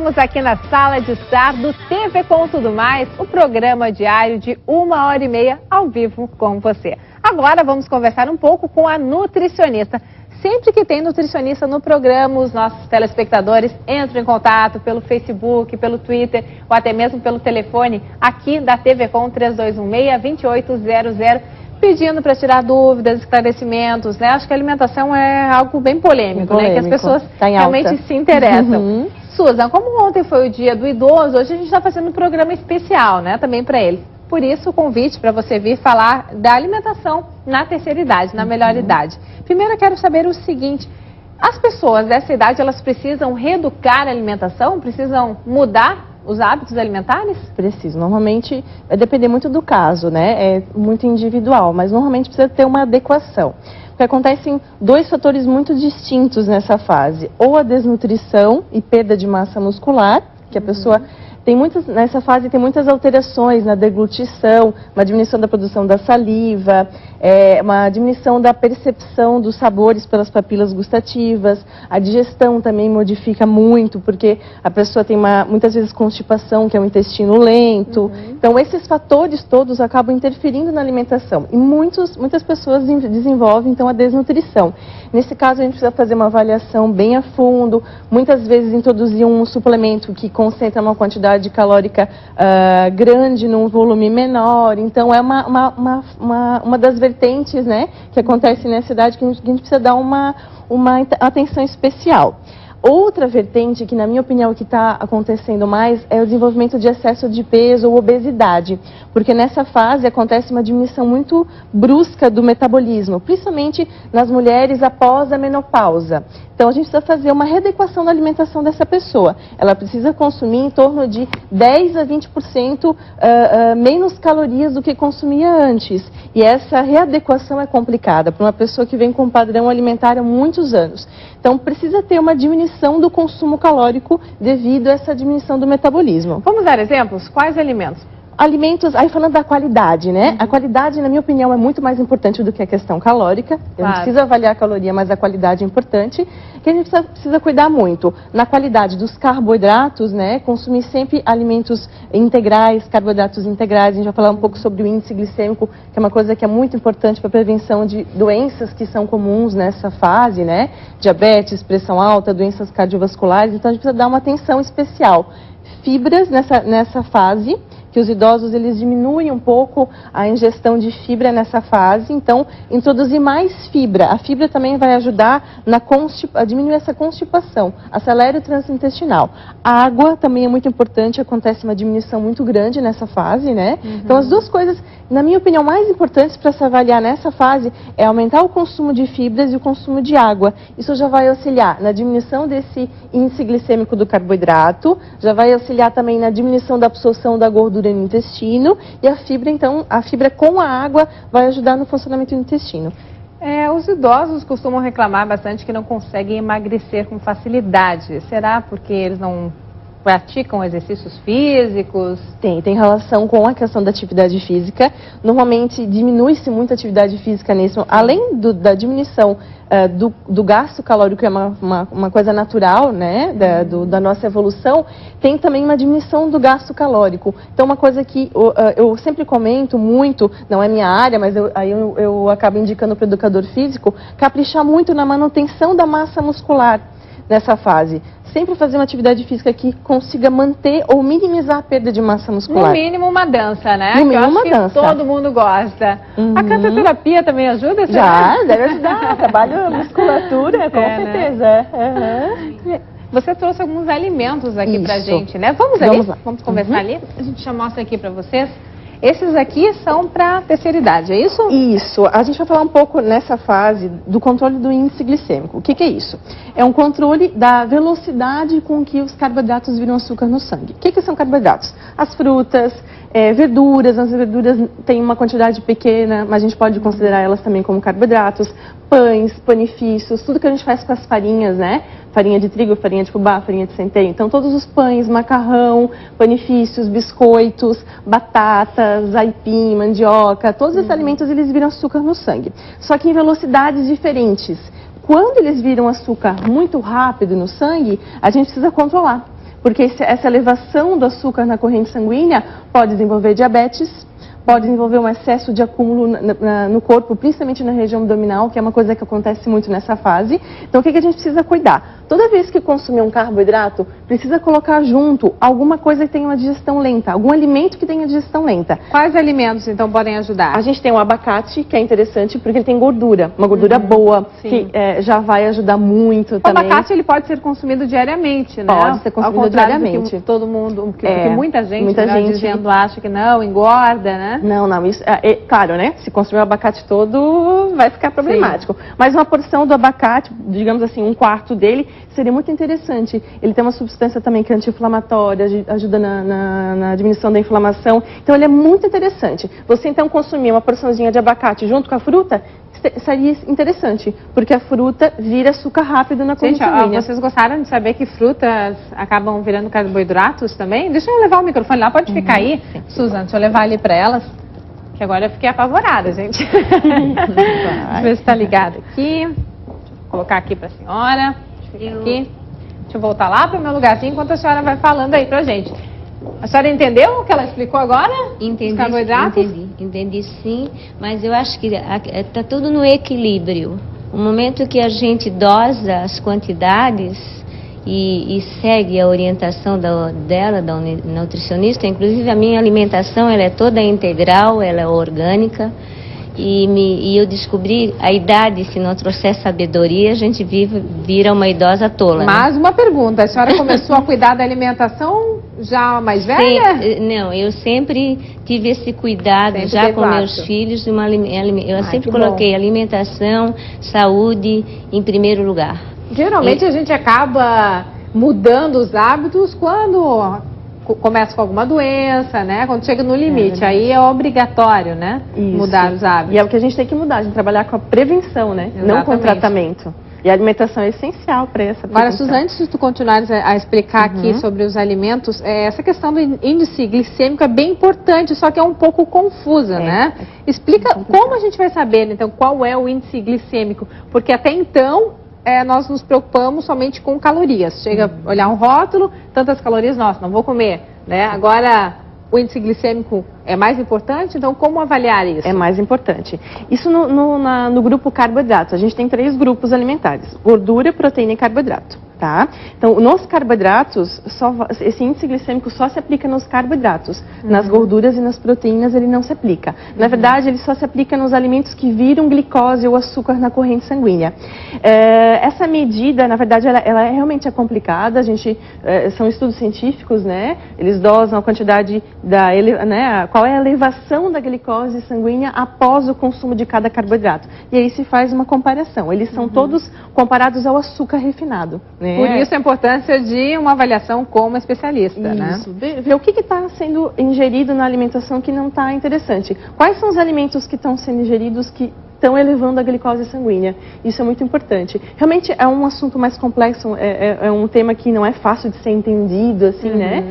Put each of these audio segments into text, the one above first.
Estamos aqui na sala de estar do TV Com Tudo Mais, o programa diário de 1h30 ao vivo com você. Agora vamos conversar um pouco com a nutricionista. Sempre que tem nutricionista no programa, os nossos telespectadores entram em contato pelo Facebook, pelo Twitter ou até mesmo pelo telefone aqui da TV Com 3216-2800, pedindo para tirar dúvidas, esclarecimentos, né? Acho que a alimentação é algo bem polêmico, né? Que as pessoas realmente se interessam. Susan, como ontem foi o dia do idoso, hoje a gente está fazendo um programa especial, né? Também para eles. Por isso o convite para você vir falar da alimentação na terceira idade, na melhor idade. Primeiro eu quero saber o seguinte, as pessoas dessa idade, elas precisam reeducar a alimentação? Precisam mudar os hábitos alimentares? Preciso. Normalmente, vai depender muito do caso, né? É muito individual, mas normalmente precisa ter uma adequação. Porque acontecem dois fatores muito distintos nessa fase. Ou a desnutrição e perda de massa muscular, que a pessoa tem nessa fase tem muitas alterações na deglutição, uma diminuição da produção da saliva, uma diminuição da percepção dos sabores pelas papilas gustativas, a digestão também modifica muito, porque a pessoa tem muitas vezes constipação, que é um intestino lento. Então esses fatores todos acabam interferindo na alimentação e muitas pessoas desenvolvem então a desnutrição. Nesse caso a gente precisa fazer uma avaliação bem a fundo, muitas vezes introduzir um suplemento que concentra uma quantidade calórica grande num volume menor. Então é uma das vertentes, né, que acontece nessa idade que a gente precisa dar uma atenção especial. Outra vertente que, na minha opinião, o que está acontecendo mais é o desenvolvimento de excesso de peso ou obesidade, porque nessa fase acontece uma diminuição muito brusca do metabolismo, principalmente nas mulheres após a menopausa. Então a gente precisa fazer uma readequação da alimentação dessa pessoa. Ela precisa consumir em torno de 10 a 20% menos calorias do que consumia antes. E essa readequação é complicada para uma pessoa que vem com um padrão alimentar há muitos anos. Então precisa ter uma diminuição do consumo calórico devido a essa diminuição do metabolismo. Vamos dar exemplos? Quais alimentos? Alimentos, aí falando da qualidade, né? A qualidade, na minha opinião, é muito mais importante do que a questão calórica. Eu não preciso avaliar a caloria, mas a qualidade é importante. Que a gente precisa cuidar muito. Na qualidade dos carboidratos, né? Consumir sempre alimentos integrais, carboidratos integrais. A gente vai falar um pouco sobre o índice glicêmico, que é uma coisa que é muito importante para a prevenção de doenças que são comuns nessa fase, né? Diabetes, pressão alta, doenças cardiovasculares. Então a gente precisa dar uma atenção especial. Fibras nessa fase, que os idosos eles diminuem um pouco a ingestão de fibra nessa fase, então introduzir mais fibra. A fibra também vai ajudar a diminuir essa constipação, acelera o trânsito intestinal. A água também é muito importante, acontece uma diminuição muito grande nessa fase, né? Então as duas coisas, na minha opinião, mais importantes para se avaliar nessa fase é aumentar o consumo de fibras e o consumo de água. Isso já vai auxiliar na diminuição desse índice glicêmico do carboidrato, já vai auxiliar também na diminuição da absorção da gordura no intestino, e a fibra, então, a fibra com a água vai ajudar no funcionamento do intestino. Os idosos costumam reclamar bastante que não conseguem emagrecer com facilidade. Será porque eles não praticam exercícios físicos? Tem relação com a questão da atividade física. Normalmente diminui-se muito a atividade física nisso, além da diminuição do gasto calórico, que é uma coisa natural, né, da nossa evolução, tem também uma diminuição do gasto calórico. Então uma coisa que eu sempre comento muito, não é minha área, mas eu acabo indicando para o educador físico, caprichar muito na manutenção da massa muscular nessa fase. Sempre fazer uma atividade física que consiga manter ou minimizar a perda de massa muscular. No mínimo uma dança, né? No mínimo uma dança. dança. Todo mundo gosta. A cantoterapia também ajuda? Já, deve ajudar. Trabalho musculatura, com certeza. Você trouxe alguns alimentos aqui pra gente, né? Vamos lá. Vamos conversar ali? A gente já mostra aqui pra vocês. Esses aqui são para terceira idade, é isso? Isso. A gente vai falar um pouco nessa fase do controle do índice glicêmico. O que é isso? É um controle da velocidade com que os carboidratos viram açúcar no sangue. O que são carboidratos? As frutas, verduras. As verduras têm uma quantidade pequena, mas a gente pode considerar elas também como carboidratos. Pães, panifícios, tudo que a gente faz com as farinhas, né? Farinha de trigo, farinha de fubá, farinha de centeio. Então, todos os pães, macarrão, panifícios, biscoitos, batatas, aipim, mandioca, todos esses alimentos, eles viram açúcar no sangue. Só que em velocidades diferentes. Quando eles viram açúcar muito rápido no sangue, a gente precisa controlar. porque essa elevação do açúcar na corrente sanguínea pode desenvolver diabetes, pode desenvolver um excesso de acúmulo no corpo, principalmente na região abdominal, que é uma coisa que acontece muito nessa fase. Então, o que a gente precisa cuidar? Toda vez que consumir um carboidrato, precisa colocar junto alguma coisa que tenha uma digestão lenta, algum alimento que tenha digestão lenta. Quais alimentos, então, podem ajudar? A gente tem o abacate, que é interessante porque ele tem gordura, uma gordura boa, que já vai ajudar muito também. O abacate, ele pode ser consumido diariamente, né? Pode ser consumido diariamente. Que todo mundo, que muita gente dizendo, acha que não, engorda, né? Não, isso claro, né? Se consumir o abacate todo, vai ficar problemático. Sim. Mas uma porção do abacate, digamos assim, 1/4 dele, seria muito interessante. Ele tem uma substância também que é anti-inflamatória, ajuda na diminuição da inflamação. Então, ele é muito interessante. Você, então, consumir uma porçãozinha de abacate junto com a fruta, seria interessante, porque a fruta vira açúcar rápido na corrente sanguínea. Vocês gostaram de saber que frutas acabam virando carboidratos também? Deixa eu levar o microfone lá, pode ficar aí. Susan, deixa eu levar ali para elas, que agora eu fiquei apavorada, gente. Deixa eu ver se está ligado aqui. Deixa eu colocar aqui para a senhora. Aqui. Deixa eu voltar lá para o meu lugarzinho enquanto a senhora vai falando aí para a gente. A senhora entendeu o que ela explicou agora? Entendi, entendi sim, mas eu acho que está tudo no equilíbrio. O momento que a gente dosa as quantidades e segue a orientação da nutricionista, inclusive a minha alimentação ela é toda integral, ela é orgânica. E eu descobri, a idade, se não trouxer sabedoria, a gente vira uma idosa tola. Mas uma pergunta, a senhora começou a cuidar da alimentação já mais velha? Não, eu sempre tive esse cuidado, sempre já com meus filhos. Eu sempre coloquei alimentação, saúde em primeiro lugar. Geralmente a gente acaba mudando os hábitos quando começa com alguma doença, né? Quando chega no limite, aí é obrigatório, né? Isso. Mudar os hábitos. E é o que a gente tem que mudar, a gente trabalhar com a prevenção, né? Exatamente. Não com o tratamento. E a alimentação é essencial para essa prevenção. Agora, Susan, antes de tu continuares a explicar aqui sobre os alimentos, essa questão do índice glicêmico é bem importante, só que é um pouco confusa, né? Explica como a gente vai saber, então, qual é o índice glicêmico, porque até então nós nos preocupamos somente com calorias. Chega a olhar um rótulo, tantas calorias, nossa, não vou comer, né? Agora, o índice glicêmico é mais importante, então como avaliar isso? É mais importante. Isso no grupo carboidrato. A gente tem 3 grupos alimentares: gordura, proteína e carboidrato. Tá? Então, nos carboidratos, esse índice glicêmico só se aplica nos carboidratos. Nas gorduras e nas proteínas ele não se aplica. Na verdade, ele só se aplica nos alimentos que viram glicose ou açúcar na corrente sanguínea. Essa medida, na verdade, ela realmente é complicada. São estudos científicos, né? Eles dosam a quantidade qual é a elevação da glicose sanguínea após o consumo de cada carboidrato. E aí se faz uma comparação. Eles são todos comparados ao açúcar refinado. Por isso a importância de uma avaliação como especialista, isso, né? Ver o que está sendo ingerido na alimentação que não está interessante. Quais são os alimentos que estão sendo ingeridos que estão elevando a glicose sanguínea? Isso é muito importante. Realmente é um assunto mais complexo, é um tema que não é fácil de ser entendido, assim, né?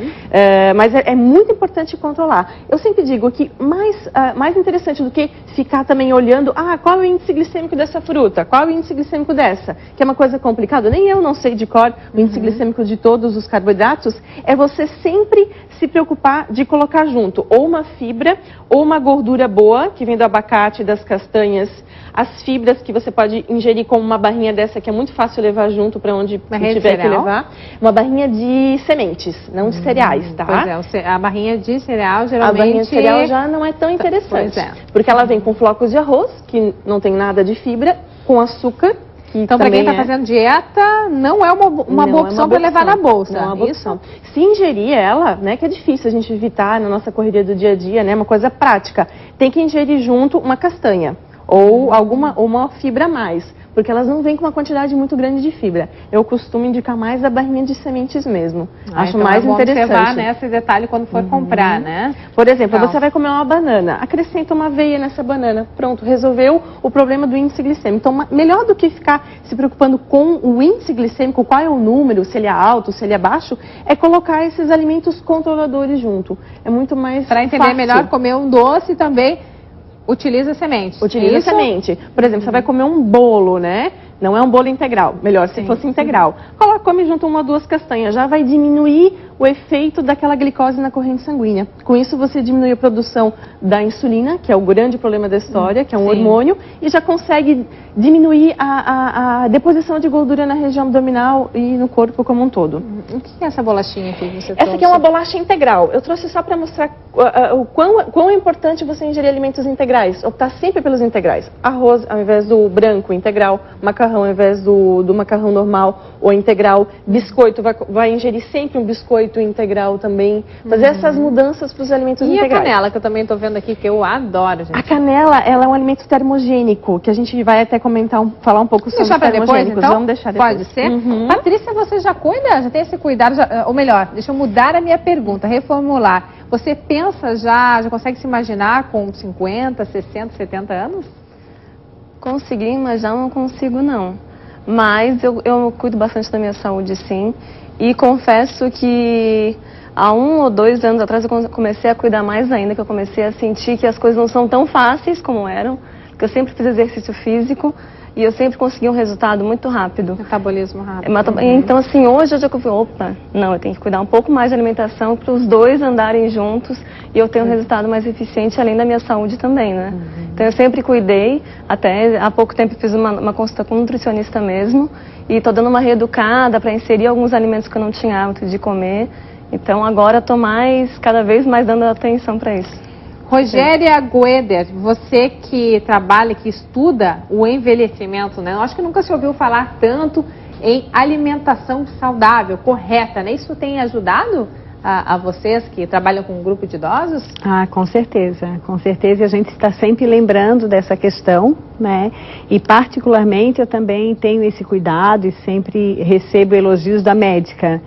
Mas é muito importante controlar. Eu sempre digo que mais interessante do que ficar também olhando, qual é o índice glicêmico dessa fruta, qual é o índice glicêmico dessa, que é uma coisa complicada, nem eu não sei de cor o índice glicêmico de todos os carboidratos, é você sempre se preocupar de colocar junto ou uma fibra ou uma gordura boa, que vem do abacate, das castanhas, as fibras que você pode ingerir como uma barrinha dessa, que é muito fácil levar junto para onde tiver que levar. Uma barrinha de sementes, não de cereais, tá? Pois a barrinha de cereal geralmente... A barrinha de cereal já não é tão interessante, porque ela vem com flocos de arroz, que não tem nada de fibra, com açúcar. Então, para quem está fazendo dieta, não é uma boa opção para levar na bolsa. Não é uma boa opção. Se ingerir ela, né, que é difícil a gente evitar na nossa correria do dia a dia, né, uma coisa prática, tem que ingerir junto uma castanha ou uma fibra a mais, porque elas não vêm com uma quantidade muito grande de fibra. Eu costumo indicar mais a barrinha de sementes mesmo. Acho então mais interessante. Observar, né, esse detalhe quando for comprar, né? Por exemplo, você vai comer uma banana, acrescenta uma aveia nessa banana. Pronto, resolveu o problema do índice glicêmico. Então, melhor do que ficar se preocupando com o índice glicêmico, qual é o número, se ele é alto, se ele é baixo, é colocar esses alimentos controladores junto. É muito mais fácil. Para entender melhor, comer um doce também... Utiliza semente. Utiliza semente. Por exemplo, você vai comer um bolo, né? Não é um bolo integral, melhor se fosse integral. Come junto uma ou duas castanhas, já vai diminuir o efeito daquela glicose na corrente sanguínea. Com isso você diminui a produção da insulina, que é o grande problema da história, que é um hormônio, e já consegue diminuir a deposição de gordura na região abdominal e no corpo como um todo. O que é essa bolachinha aqui que você trouxe? Essa aqui é uma bolacha integral. Eu trouxe só para mostrar o quão é importante você ingerir alimentos integrais. Optar sempre pelos integrais. Arroz ao invés do branco integral, macarrão ao invés do macarrão normal ou integral, biscoito, vai ingerir sempre um biscoito integral também. Fazer essas mudanças para os alimentos integrais. E a canela, que eu também estou vendo aqui, que eu adoro, gente. A canela, ela é um alimento termogênico, que a gente vai até falar um pouco sobre os termogênicos. Depois, então? Vamos deixar depois. Pode ser? Patrícia, você já cuida? Já tem esse cuidado? Ou melhor, deixa eu mudar a minha pergunta, reformular. Você pensa já consegue se imaginar com 50, 60, 70 anos? Consegui, mas já não consigo não. Mas eu cuido bastante da minha saúde, sim. E confesso que há 1 ou 2 anos atrás eu comecei a cuidar mais ainda, que eu comecei a sentir que as coisas não são tão fáceis como eram, porque eu sempre fiz exercício físico e eu sempre consegui um resultado muito rápido. Metabolismo rápido. Então, assim, hoje eu já confio, opa, não, eu tenho que cuidar um pouco mais de alimentação para os dois andarem juntos e eu ter um resultado mais eficiente, além da minha saúde também, né? Então, eu sempre cuidei, até há pouco tempo fiz uma consulta com um nutricionista mesmo e estou dando uma reeducada para inserir alguns alimentos que eu não tinha hábito de comer. Então, agora estou cada vez mais dando atenção para isso. Rogéria Gueder, você que trabalha, que estuda o envelhecimento, né? Eu acho que nunca se ouviu falar tanto em alimentação saudável, correta, né? Isso tem ajudado a vocês que trabalham com um grupo de idosos? Ah, com certeza. Com certeza a gente está sempre lembrando dessa questão, né? E particularmente eu também tenho esse cuidado e sempre recebo elogios da médica.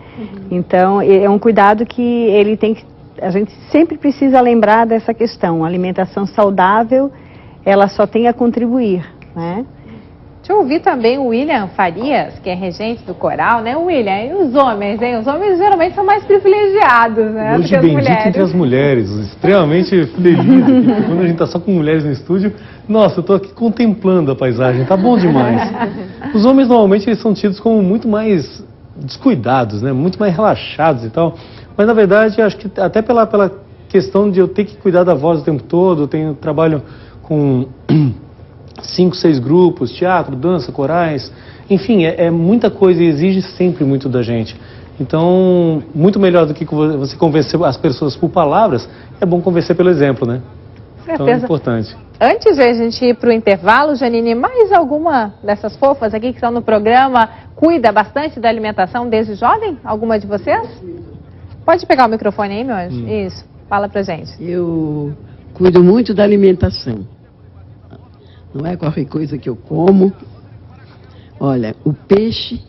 Então, é um cuidado que a gente sempre precisa lembrar dessa questão. A alimentação saudável, ela só tem a contribuir, né? Deixa eu ouvir também o William Farias, que é regente do coral, né? William, e os homens, hein? Os homens geralmente são mais privilegiados, né? Hoje bendito entre as mulheres, extremamente feliz aqui, quando a gente está só com mulheres no estúdio. Nossa, eu estou aqui contemplando a paisagem, tá bom demais. Os homens normalmente eles são tidos como muito mais descuidados, né? Muito mais relaxados e tal. Mas, na verdade, acho que até pela questão de eu ter que cuidar da voz o tempo todo, eu trabalho com 5, 6 grupos, teatro, dança, corais, enfim, é muita coisa e exige sempre muito da gente. Então, muito melhor do que você convencer as pessoas por palavras, é bom convencer pelo exemplo, né? Então é importante. Antes de a gente ir para o intervalo, Janine, mais alguma dessas fofas aqui que estão no programa cuida bastante da alimentação desde jovem? Alguma de vocês? Pode pegar o microfone aí, meu anjo? Isso, fala pra gente. Eu cuido muito da alimentação. Não é qualquer coisa que eu como. Olha, o peixe,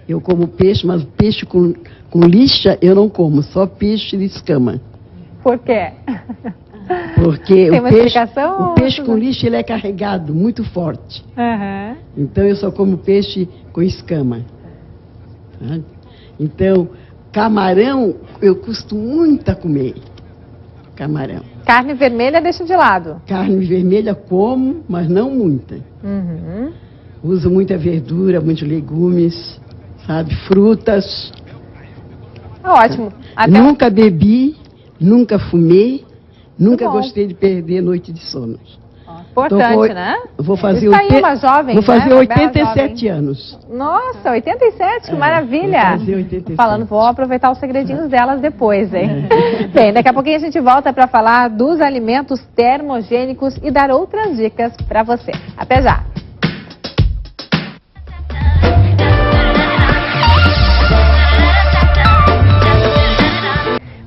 eu como peixe, mas peixe com lixa eu não como, só peixe de escama. Por quê? Porque tem uma explicação? O peixe com lixa ele é carregado, muito forte. Então eu só como peixe com escama. Então, camarão, eu costumo muito a comer. Camarão. Carne vermelha deixa de lado? Carne vermelha como, mas não muita. Uso muita verdura, muitos legumes, sabe? Frutas. Ótimo. Nunca bebi, nunca fumei, nunca gostei de perder noite de sono. Importante, então, né? Vou fazer, uma jovem, vou fazer 87 anos. Nossa, 87, que maravilha. Vou fazer 87. Falando, vou aproveitar os segredinhos delas depois, hein? Bem, daqui a pouquinho a gente volta para falar dos alimentos termogênicos e dar outras dicas para você. Até já!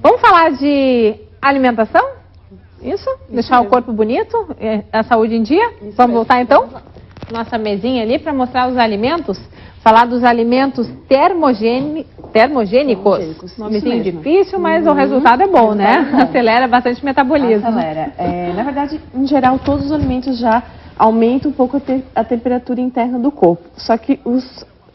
Vamos falar de alimentação? Isso? Deixar o corpo bonito, a saúde em dia? Vamos voltar então? Nossa mesinha ali para mostrar os alimentos. Falar dos alimentos termogênicos. Nomezinho difícil, mas o resultado é bom, né? Acelera bastante o metabolismo. Acelera. Na verdade, em geral, todos os alimentos já aumentam um pouco a temperatura interna do corpo. Só que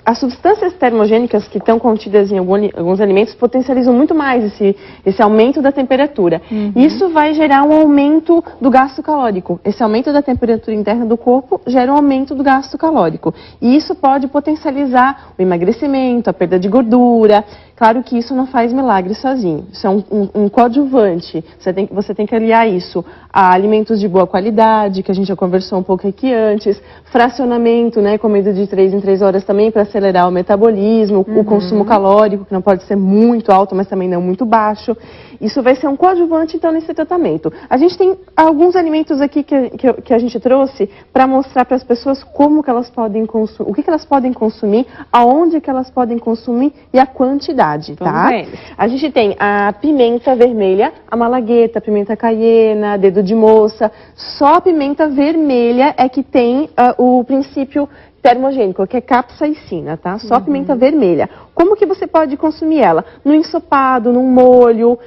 as substâncias termogênicas que estão contidas em alguns alimentos potencializam muito mais esse aumento da temperatura. Isso vai gerar um aumento do gasto calórico. Esse aumento da temperatura interna do corpo gera um aumento do gasto calórico. E isso pode potencializar o emagrecimento, a perda de gordura. Claro que isso não faz milagre sozinho. Isso é um coadjuvante. Você tem que aliar isso a alimentos de boa qualidade, que a gente já conversou um pouco aqui antes, fracionamento, né, comida de 3 em 3 horas também para acelerar o metabolismo, o consumo calórico, que não pode ser muito alto, mas também não muito baixo. Isso vai ser um coadjuvante, então, nesse tratamento. A gente tem alguns alimentos aqui que a gente trouxe para mostrar para as pessoas como que elas podem consumir, o que elas podem consumir, aonde que elas podem consumir e a quantidade, tá? A gente tem a pimenta vermelha, a malagueta, a pimenta caiena, dedo de moça. Só a pimenta vermelha é que tem o princípio termogênico, que é capsaicina, tá? Só a pimenta vermelha. Como que você pode consumir ela? No ensopado, num molho,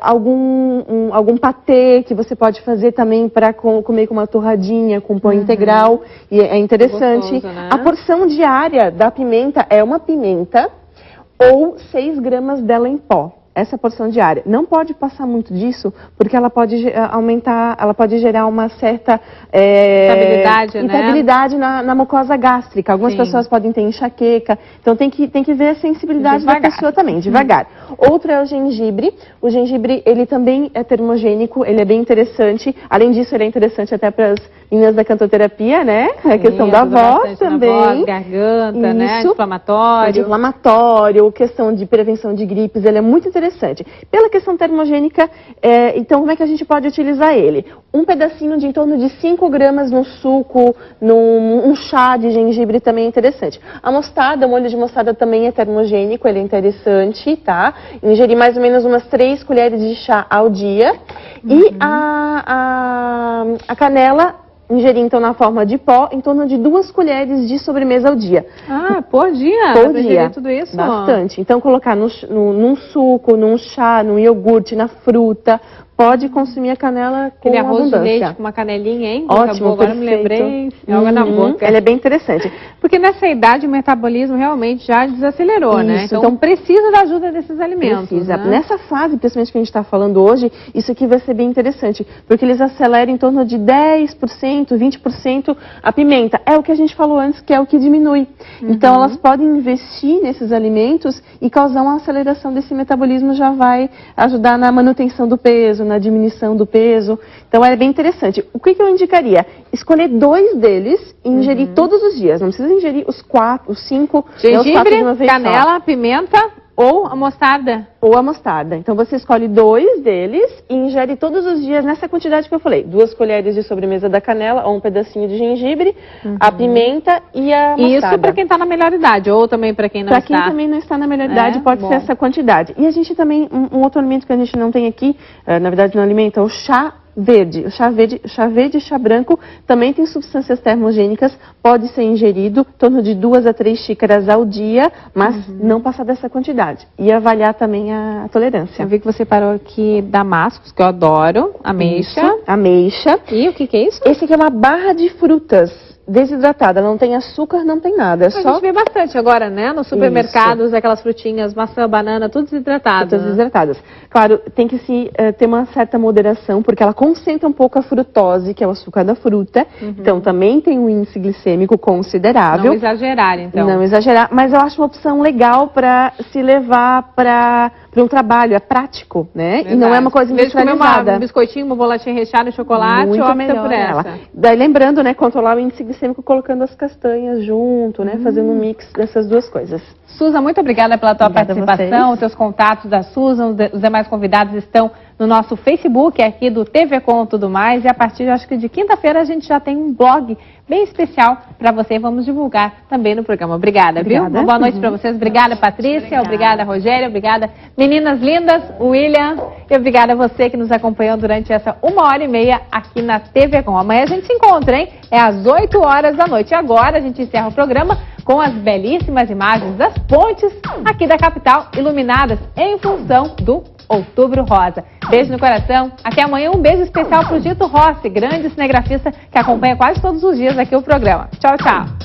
algum patê que você pode fazer também para comer com uma torradinha, com pão integral. E é interessante. Gostoso, né? A porção diária da pimenta é uma pimenta ou 6 gramas dela em pó. Essa porção diária. Não pode passar muito disso, porque ela pode aumentar, ela pode gerar uma certa irritabilidade, né? na mucosa gástrica. Algumas pessoas podem ter enxaqueca, então tem que ver a sensibilidade da pessoa também, devagar. Outro é o gengibre. O gengibre, ele também é termogênico, ele é bem interessante. Além disso, ele é interessante até para as meninas da cantoterapia, né? A questão da voz também. Voz, garganta, né? Inflamatório, questão de prevenção de gripes, ele é muito interessante. Pela questão termogênica, então como é que a gente pode utilizar ele? Um pedacinho de em torno de 5 gramas no suco, num chá de gengibre também é interessante. A mostarda, o molho de mostarda também é termogênico, ele é interessante, tá? Ingerir mais ou menos umas 3 colheres de chá ao dia. E a canela, ingerir, então, na forma de pó, em torno de 2 colheres de sobremesa ao dia. Ah, por dia? Por dia. Tudo isso? Bastante. Então, colocar num suco, num chá, num iogurte, na fruta. Pode consumir a canela com aquele arroz abundância. de leite com uma canelinha, hein? Ótimo, agora me lembrei, água na boca. Ela é bem interessante. Porque nessa idade o metabolismo realmente já desacelerou, né? Então precisa da ajuda desses alimentos. Precisa. Né? Nessa fase, principalmente que a gente está falando hoje, isso aqui vai ser bem interessante, porque eles aceleram em torno de 10%, 20% a pimenta. É o que a gente falou antes, que é o que diminui. Então elas podem investir nesses alimentos e causar uma aceleração desse metabolismo, já vai ajudar na manutenção do peso, na diminuição do peso. Então é bem interessante. O que eu indicaria? Escolher 2 deles e ingerir todos os dias. Não precisa ingerir os 4, os 5, gengibre, canela, pimenta ou a mostarda? Ou a mostarda. Então você escolhe 2 deles e ingere todos os dias nessa quantidade que eu falei. 2 colheres de sobremesa da canela ou um pedacinho de gengibre, a pimenta e a mostarda. Isso para quem está na melhor idade ou também para quem não está. Para quem também não está na melhor idade pode ser essa quantidade. E a gente também, um outro alimento que a gente não tem aqui, na verdade não alimenta, é o chá verde. O chá verde e chá branco também tem substâncias termogênicas, pode ser ingerido em torno de 2 a 3 xícaras ao dia, mas não passar dessa quantidade. E avaliar também a tolerância. Eu vi que você parou aqui damascos, que eu adoro, ameixa. Isso, ameixa. E o que é isso? Esse aqui é uma barra de frutas desidratada, não tem açúcar, não tem nada. A gente vê bastante agora, né? Nos supermercados, aquelas frutinhas, maçã, banana, tudo desidratado. Frutas desidratadas. Claro, tem que ter uma certa moderação, porque ela concentra um pouco a frutose, que é o açúcar da fruta. Então, também tem um índice glicêmico considerável. Não exagerar, então. Não exagerar, mas eu acho uma opção legal para se levar para um trabalho, é prático, né? Verdade. E não é uma coisa industrializada. Um biscoitinho, uma bolachinha recheada de chocolate, muito opta melhor por essa. Ela. Daí lembrando, né, controlar o índice glicêmico colocando as castanhas junto, né, fazendo um mix dessas 2 coisas. Susan, muito obrigada pela tua participação, os teus contatos da Susan, os demais convidados estão no nosso Facebook, aqui do TV Com Tudo Mais, e a partir, acho que de quinta-feira, a gente já tem um blog bem especial para você, vamos divulgar também no programa. Obrigada, viu? Uma boa noite para vocês. Obrigada, Patrícia, obrigada, Rogério, obrigada, meninas lindas, William, e obrigada a você que nos acompanhou durante essa 1h30 aqui na TV Com. Amanhã a gente se encontra, hein? É às 8 horas da noite. Agora a gente encerra o programa com as belíssimas imagens das pontes aqui da capital, iluminadas em função do Outubro Rosa. Beijo no coração. Até amanhã. Um beijo especial para o Dito Rossi, grande cinegrafista que acompanha quase todos os dias aqui o programa. Tchau, tchau.